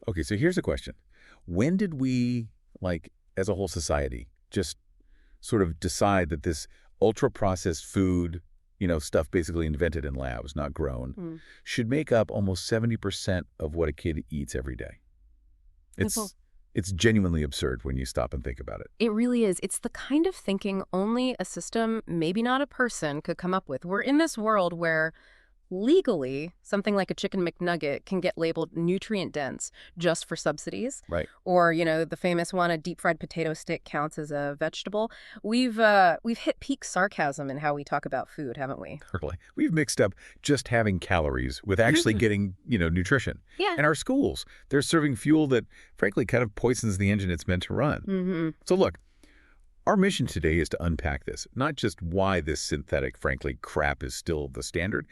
Okay, so here's a question. When did we, like, as a whole society, just sort of decide that this ultra-processed food, stuff basically invented in labs, not grown, Mm. should make up almost 70% of what a kid eats every day? Well, It's genuinely absurd when you stop and think about it. it really is. It's the kind of thinking only a system, maybe not a person, could come up with. We're in this world where legally, something like a chicken McNugget can get labeled nutrient dense just for subsidies. Right. Or, the famous one, a deep fried potato stick counts as a vegetable. We've hit peak sarcasm in how we talk about food, haven't we? Totally. We've mixed up just having calories with actually getting, nutrition. Yeah. And our schools, they're serving fuel that, frankly, kind of poisons the engine it's meant to run. Mm-hmm. So look, our mission today is to unpack this, not just why this synthetic, frankly, crap is still the standard,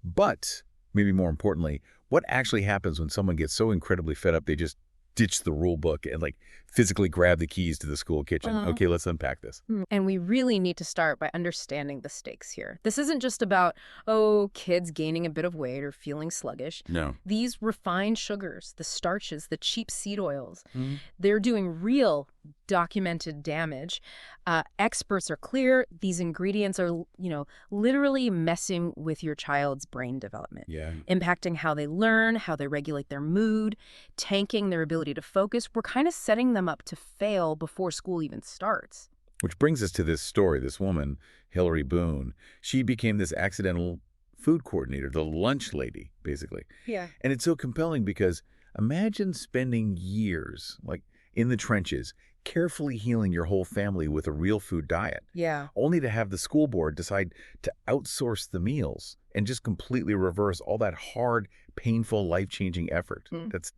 but, maybe more importantly, what actually happens when someone gets so incredibly fed up they just ditch the rule book and, physically grab the keys to the school kitchen. Okay, let's unpack this. And we really need to start by understanding the stakes here. This isn't just about, kids gaining a bit of weight or feeling sluggish. No. These refined sugars, the starches, the cheap seed oils, Mm-hmm. they're doing real documented damage. Experts are clear. These ingredients are, literally messing with your child's brain development. Yeah. Impacting how they learn, how they regulate their mood, tanking their ability to focus. We're kind of setting them up to fail before school even starts. Which brings us to this story, this woman, Hillary Boone. She became this accidental food coordinator, the lunch lady, basically. Yeah. And it's so compelling because imagine spending years, in the trenches, carefully healing your whole family with a real food diet, Yeah. only to have the school board decide to outsource the meals and just completely reverse all that hard, painful, life-changing effort.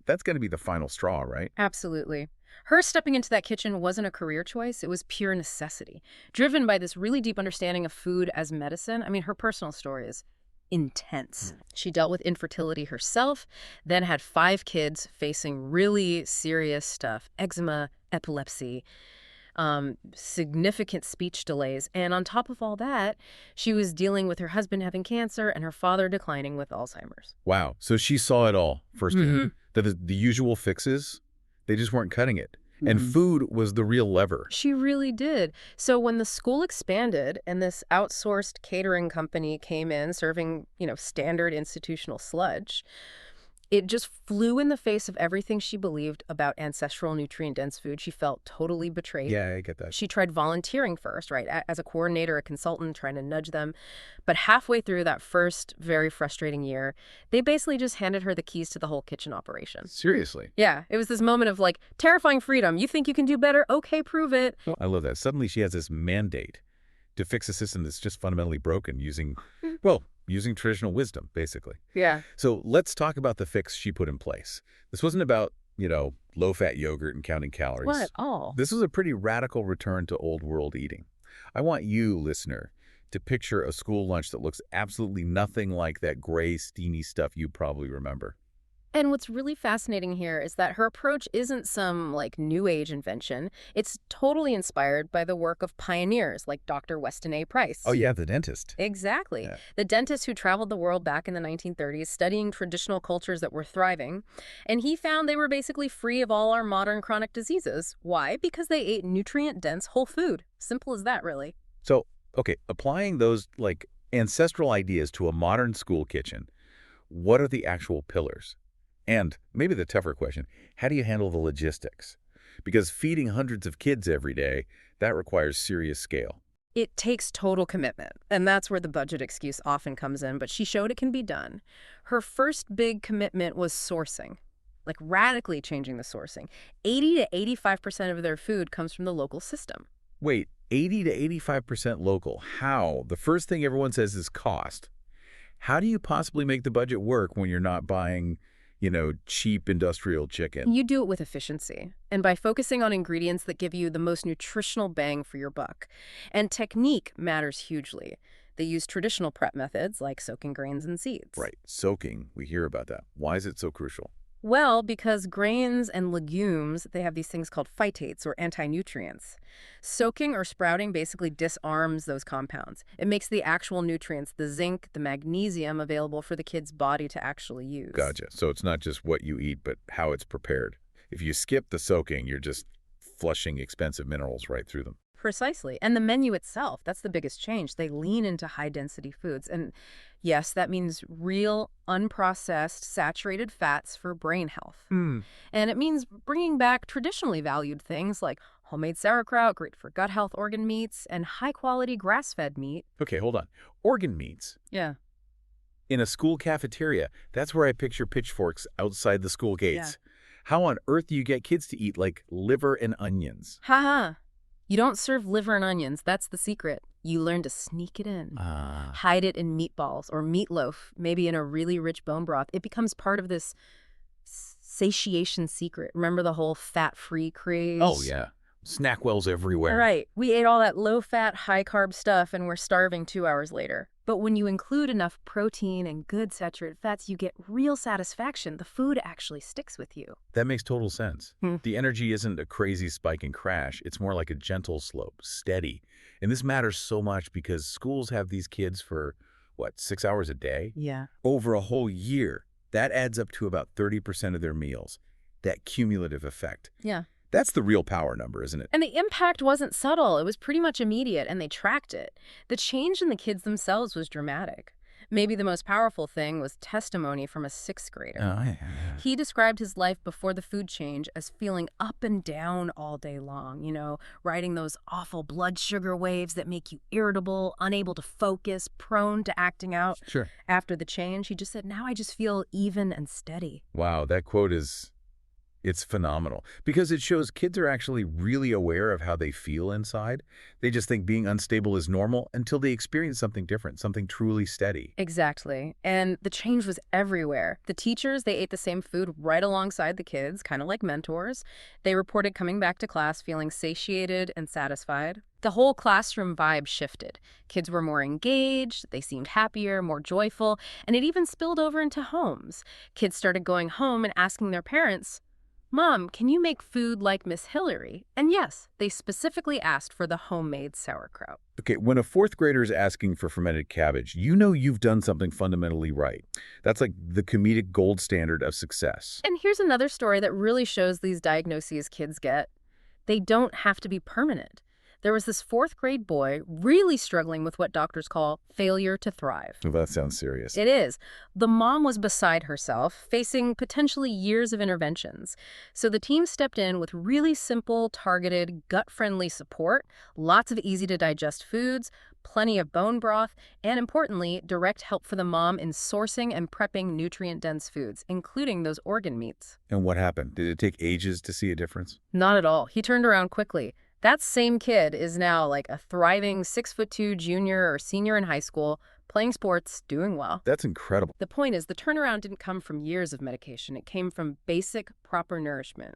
That's going to be the final straw, right? Absolutely. Her stepping into that kitchen wasn't a career choice. It was pure necessity, driven by this really deep understanding of food as medicine. I mean, her personal story is intense. She dealt with infertility herself, then had 5 kids facing really serious stuff, eczema, epilepsy, significant speech delays. And on top of all that, she was dealing with her husband having cancer and her father declining with Alzheimer's. Wow. So she saw it all firsthand. The usual fixes, they just weren't cutting it. And food was the real lever. She really did. So when the school expanded and this outsourced catering company came in serving, standard institutional sludge, it just flew in the face of everything she believed about ancestral nutrient-dense food. She felt totally betrayed. Yeah, I get that. She tried volunteering first, right, as a coordinator, a consultant, trying to nudge them. But halfway through that first very frustrating year, they basically just handed her the keys to the whole kitchen operation. Seriously. Yeah, it was this moment of, terrifying freedom. You think you can do better? Okay, prove it. I love that. Suddenly she has this mandate to fix a system that's just fundamentally broken using traditional wisdom, basically. Yeah. So let's talk about the fix she put in place. This wasn't about, low-fat yogurt and counting calories. What? Oh. This was a pretty radical return to old-world eating. I want you, listener, to picture a school lunch that looks absolutely nothing like that gray, steamy stuff you probably remember. And what's really fascinating here is that her approach isn't some, new age invention. It's totally inspired by the work of pioneers like Dr. Weston A. Price. Oh, yeah, the dentist. Exactly. Yeah. The dentist who traveled the world back in the 1930s studying traditional cultures that were thriving. And he found they were basically free of all our modern chronic diseases. Why? Because they ate nutrient-dense whole food. Simple as that, really. So, okay, applying those, ancestral ideas to a modern school kitchen, what are the actual pillars? And maybe the tougher question, how do you handle the logistics? Because feeding hundreds of kids every day, that requires serious scale. It takes total commitment, and that's where the budget excuse often comes in, but she showed it can be done. Her first big commitment was sourcing, radically changing the sourcing. 80 to 85% of their food comes from the local system. Wait, 80 to 85% local. How? The first thing everyone says is cost. How do you possibly make the budget work when you're not buying cheap industrial chicken? You do it with efficiency and by focusing on ingredients that give you the most nutritional bang for your buck. And technique matters hugely. They use traditional prep methods like soaking grains and seeds. Right. Soaking. We hear about that. Why is it so crucial? Well, because grains and legumes, they have these things called phytates or anti-nutrients. Soaking or sprouting basically disarms those compounds. It makes the actual nutrients, the zinc, the magnesium, available for the kid's body to actually use. Gotcha. So it's not just what you eat, but how it's prepared. If you skip the soaking, you're just flushing expensive minerals right through them. Precisely. And the menu itself, that's the biggest change. They lean into high-density foods. And yes, that means real, unprocessed, saturated fats for brain health. Hmm. And it means bringing back traditionally valued things like homemade sauerkraut, great for gut health organ meats, and high-quality grass-fed meat. Okay, hold on. Organ meats. Yeah. In a school cafeteria, that's where I picture pitchforks outside the school gates. How on earth do you get kids to eat, like, liver and onions? Ha. You don't serve liver and onions. That's the secret. You learn to sneak it in. Hide it in meatballs or meatloaf, maybe in a really rich bone broth. It becomes part of this satiation secret. Remember the whole fat-free craze? Oh, yeah. Snack wells everywhere. All right. We ate all that low-fat, high-carb stuff, and we're starving 2 hours later. But when you include enough protein and good saturated fats, you get real satisfaction. The food actually sticks with you. That makes total sense. The energy isn't a crazy spike and crash. It's more like a gentle slope, steady. And this matters so much because schools have these kids for, 6 hours a day? Yeah. Over a whole year. That adds up to about 30% of their meals. That cumulative effect. Yeah. That's the real power number, isn't it? And the impact wasn't subtle. It was pretty much immediate, and they tracked it. The change in the kids themselves was dramatic. Maybe the most powerful thing was testimony from a 6th grader. He described his life before the food change as feeling up and down all day long, riding those awful blood sugar waves that make you irritable, unable to focus, prone to acting out. Sure. After the change, he just said, now I just feel even and steady. Wow, that quote it's phenomenal because it shows kids are actually really aware of how they feel inside. They just think being unstable is normal until they experience something different, something truly steady. Exactly. And the change was everywhere. The teachers, they ate the same food right alongside the kids, kind of like mentors. They reported coming back to class feeling satiated and satisfied. The whole classroom vibe shifted. Kids were more engaged, they seemed happier, more joyful, and it even spilled over into homes. Kids started going home and asking their parents, Mom, can you make food like Miss Hillary? And yes, they specifically asked for the homemade sauerkraut. Okay, when a 4th grader is asking for fermented cabbage, you know you've done something fundamentally right. That's like the comedic gold standard of success. And here's another story that really shows these diagnoses kids get. They don't have to be permanent. There was this 4th grade boy really struggling with what doctors call failure to thrive. Well, that sounds serious. It is. The mom was beside herself, facing potentially years of interventions. So the team stepped in with really simple, targeted, gut-friendly support, lots of easy-to-digest foods, plenty of bone broth, and importantly, direct help for the mom in sourcing and prepping nutrient-dense foods, including those organ meats. And what happened? Did it take ages to see a difference? Not at all. He turned around quickly. That same kid is now like a thriving 6'2" junior or senior in high school, playing sports, doing well. That's incredible. The point is, the turnaround didn't come from years of medication. It came from basic, proper nourishment.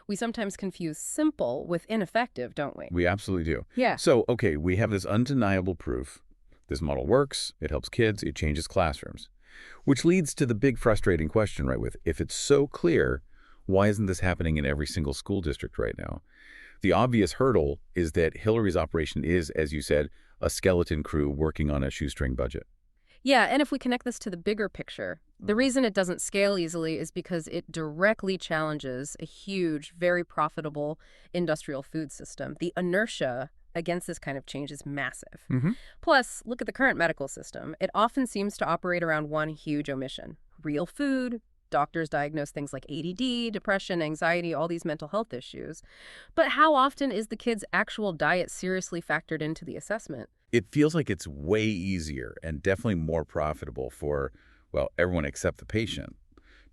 We sometimes confuse simple with ineffective, don't we? We absolutely do. Yeah. So, okay, we have this undeniable proof. This model works, it helps kids, it changes classrooms. Which leads to the big frustrating question, right, with if it's so clear, why isn't this happening in every single school district right now? The obvious hurdle is that Hillary's operation is, as you said, a skeleton crew working on a shoestring budget. Yeah, and if we connect this to the bigger picture, the reason it doesn't scale easily is because it directly challenges a huge, very profitable industrial food system. The inertia against this kind of change is massive. Plus, look at the current medical system. It often seems to operate around one huge omission: real food. Doctors diagnose things like ADD, depression, anxiety, all these mental health issues. But how often is the kid's actual diet seriously factored into the assessment? It feels like it's way easier and definitely more profitable for, everyone except the patient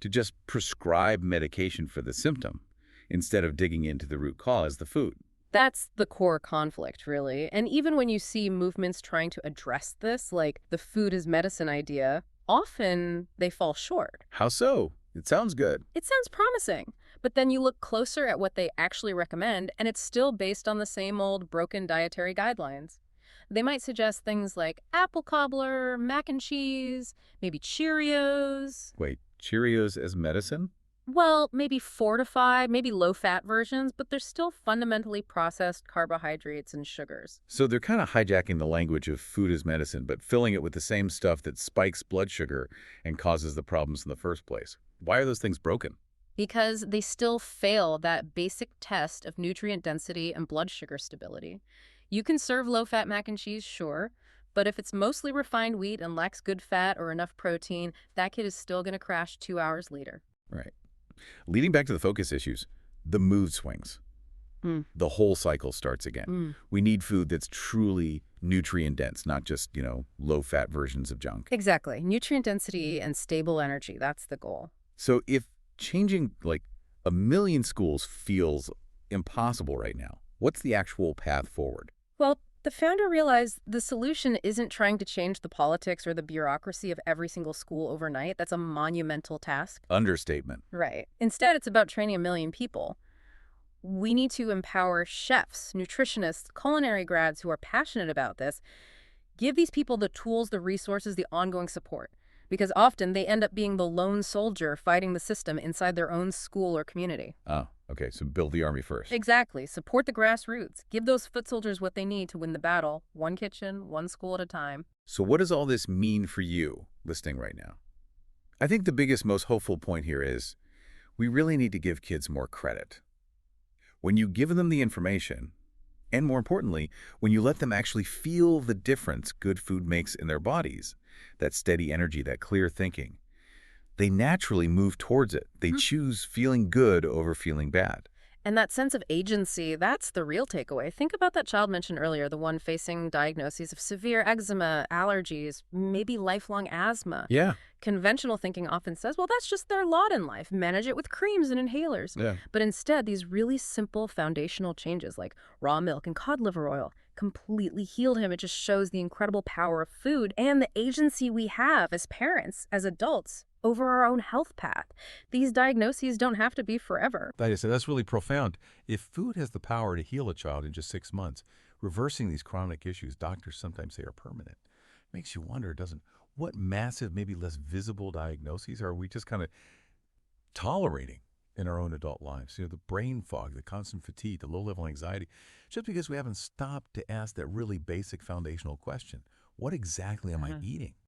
to just prescribe medication for the symptom instead of digging into the root cause, the food. That's the core conflict, really. And even when you see movements trying to address this, like the food is medicine idea, often they fall short. How so? It sounds good. It sounds promising. But then you look closer at what they actually recommend, and it's still based on the same old broken dietary guidelines. They might suggest things like apple cobbler, mac and cheese, maybe Cheerios. Wait, Cheerios as medicine? Well, maybe fortified, maybe low-fat versions, but they're still fundamentally processed carbohydrates and sugars. So they're kind of hijacking the language of food as medicine, but filling it with the same stuff that spikes blood sugar and causes the problems in the first place. Why are those things broken? Because they still fail that basic test of nutrient density and blood sugar stability. You can serve low-fat mac and cheese, sure, but if it's mostly refined wheat and lacks good fat or enough protein, that kid is still going to crash 2 hours later. Right. Leading back to the focus issues, the mood swings. Mm. The whole cycle starts again. Mm. We need food that's truly nutrient dense, not just, low-fat versions of junk. Exactly. Nutrient density and stable energy, that's the goal. So if changing like a million schools feels impossible right now, what's the actual path forward? Well, the founder realized the solution isn't trying to change the politics or the bureaucracy of every single school overnight. That's a monumental task. Understatement. Right. Instead, it's about training a million people. We need to empower chefs, nutritionists, culinary grads who are passionate about this. Give these people the tools, the resources, the ongoing support. Because often they end up being the lone soldier fighting the system inside their own school or community. Oh, okay. So build the army first. Exactly. Support the grassroots. Give those foot soldiers what they need to win the battle, one kitchen, one school at a time. So what does all this mean for you listening right now? I think the biggest, most hopeful point here is we really need to give kids more credit. When you give them the information, and more importantly, when you let them actually feel the difference good food makes in their bodies, that steady energy, that clear thinking, they naturally move towards it. They choose feeling good over feeling bad. And that sense of agency, that's the real takeaway. Think about that child mentioned earlier, the one facing diagnoses of severe eczema, allergies, maybe lifelong asthma. Yeah. Conventional thinking often says, well, that's just their lot in life. Manage it with creams and inhalers. Yeah. But instead, these really simple foundational changes like raw milk and cod liver oil completely healed him. It just shows the incredible power of food and the agency we have as parents, as adults, over our own health path. These diagnoses don't have to be forever. Like I said, that's really profound. If food has the power to heal a child in just 6 months, reversing these chronic issues doctors sometimes say are permanent, makes you wonder, doesn't, what massive, maybe less visible diagnoses are we just kind of tolerating in our own adult lives? The brain fog, the constant fatigue, the low-level anxiety, just because we haven't stopped to ask that really basic foundational question, what exactly am I eating?